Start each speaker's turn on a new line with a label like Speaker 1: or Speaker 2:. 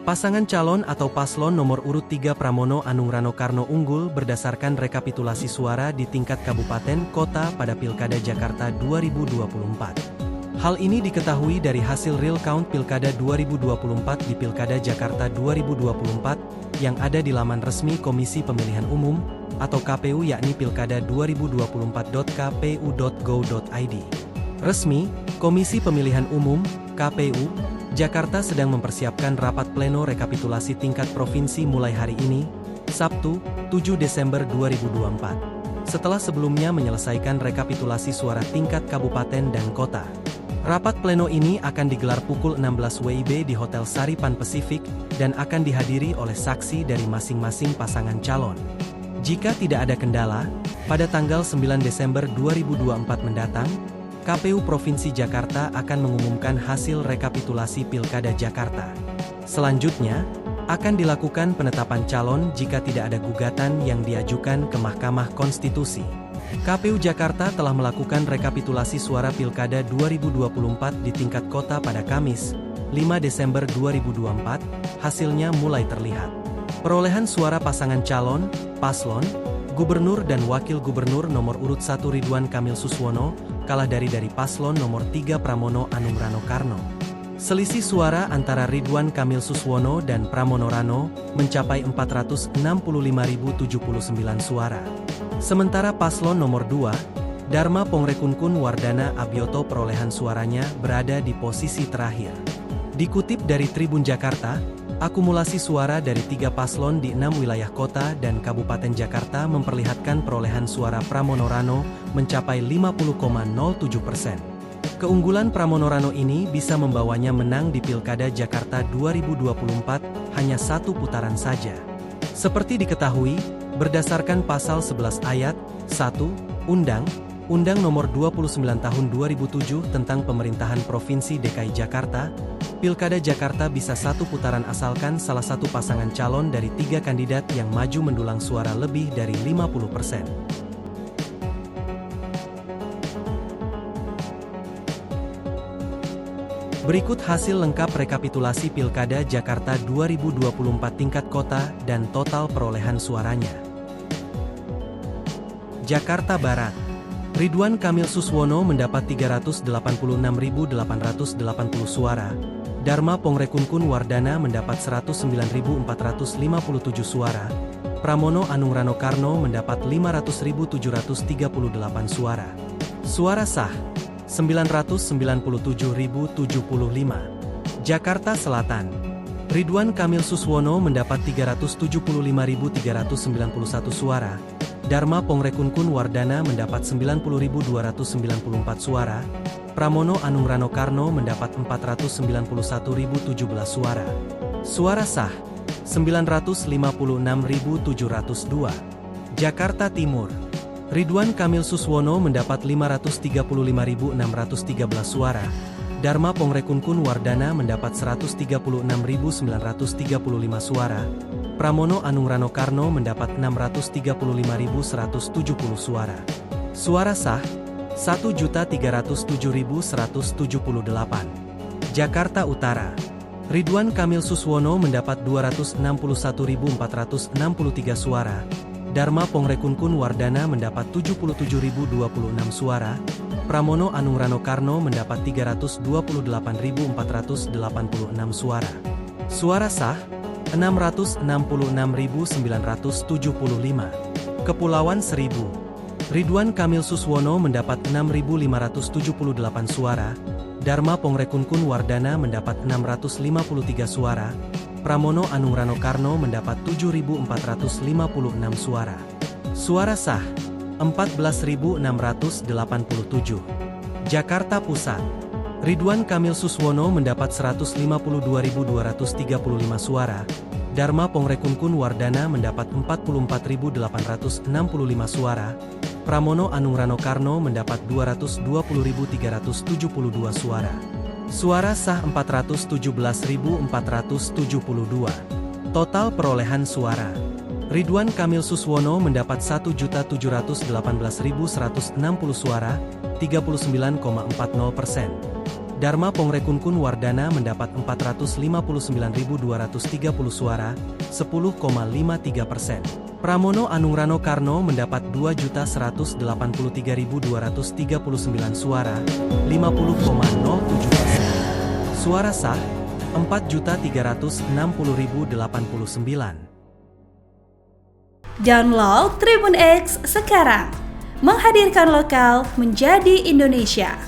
Speaker 1: Pasangan calon atau paslon nomor urut 3 Pramono Anung Rano Karno unggul berdasarkan rekapitulasi suara di tingkat kabupaten kota pada Pilkada Jakarta 2024. Hal ini diketahui dari hasil real count Pilkada 2024 di Pilkada Jakarta 2024 yang ada di laman resmi Komisi Pemilihan Umum atau KPU yakni pilkada2024.kpu.go.id. Resmi, Komisi Pemilihan Umum, KPU, Jakarta sedang mempersiapkan rapat pleno rekapitulasi tingkat provinsi mulai hari ini, Sabtu, 7 Desember 2024. Setelah sebelumnya menyelesaikan rekapitulasi suara tingkat kabupaten dan kota. Rapat pleno ini akan digelar pukul 16 WIB di Hotel Saripan Pasifik dan akan dihadiri oleh saksi dari masing-masing pasangan calon. Jika tidak ada kendala, pada tanggal 9 Desember 2024 mendatang, KPU Provinsi Jakarta akan mengumumkan hasil rekapitulasi Pilkada Jakarta. Selanjutnya, akan dilakukan penetapan calon jika tidak ada gugatan yang diajukan ke Mahkamah Konstitusi. KPU Jakarta telah melakukan rekapitulasi suara Pilkada 2024 di tingkat kota pada Kamis, 5 Desember 2024, hasilnya mulai terlihat. Perolehan suara pasangan calon, paslon, Gubernur dan Wakil Gubernur nomor urut 1 Ridwan Kamil Suswono, kalah dari paslon nomor 3 Pramono Anung Rano Karno. Selisih suara antara Ridwan Kamil Suswono dan Pramono Rano mencapai 465.079 suara. Sementara paslon nomor 2, Dharma Pongrekun Wardana Abioto perolehan suaranya berada di posisi terakhir. Dikutip dari Tribun Jakarta, akumulasi suara dari 3 paslon di 6 wilayah kota dan kabupaten Jakarta memperlihatkan perolehan suara Pramono Rano mencapai 50,07%. Keunggulan Pramono Rano ini bisa membawanya menang di Pilkada Jakarta 2024 hanya 1 putaran saja. Seperti diketahui, berdasarkan pasal 11 ayat 1 Undang Nomor 29 Tahun 2007 tentang Pemerintahan Provinsi DKI Jakarta, Pilkada Jakarta bisa 1 putaran asalkan salah satu pasangan calon dari 3 kandidat yang maju mendulang suara lebih dari 50%. Berikut hasil lengkap rekapitulasi Pilkada Jakarta 2024 tingkat kota dan total perolehan suaranya. Jakarta Barat, Ridwan Kamil Suswono mendapat 386.880 suara, Dharma Pongrekun Wardana mendapat 109.457 suara, Pramono Anung Rano Karno mendapat 500.738 suara. Suara sah, 997.075. Jakarta Selatan, Ridwan Kamil Suswono mendapat 375.391 suara, Dharma Pongrekun Wardana mendapat 90.294 suara, Pramono Anung Rano Karno mendapat 491.017 suara. Suara sah, 956.702. Jakarta Timur, Ridwan Kamil Suswono mendapat 535.613 suara, Dharma Pongrekun Wardana mendapat 136.935 suara, Pramono Anung Rano Karno mendapat 635.170 suara. Suara sah, 1.307.178. Jakarta Utara, Ridwan Kamil Suswono mendapat 261.463 suara, Dharma Pongrekun Wardana mendapat 77.026 suara, Pramono Anung Rano Karno mendapat 328.486 suara. Suara sah, 666.975. Kepulauan Seribu, Ridwan Kamil Suswono mendapat 6.578 suara, Dharma Pongrekun Wardana mendapat 653 suara, Pramono Anung Rano Karno mendapat 7.456 suara. Suara sah, 14.687. Jakarta Pusat, Ridwan Kamil Suswono mendapat 152.235 suara, Dharma Pongrekun Wardana mendapat 44.865 suara, Pramono Anung Rano Karno mendapat 220.372 suara. Suara sah 417.472. Total perolehan suara, Ridwan Kamil Suswono mendapat 1.718.160 suara, 39,40%. Dharma Pongrekun Wardana mendapat 459.230 suara, 10,53%. Pramono Anung Rano Karno mendapat 2.183.239 suara, 50,07%. Suara sah, 4.360.089.
Speaker 2: Download Tribun X sekarang, menghadirkan lokal menjadi Indonesia.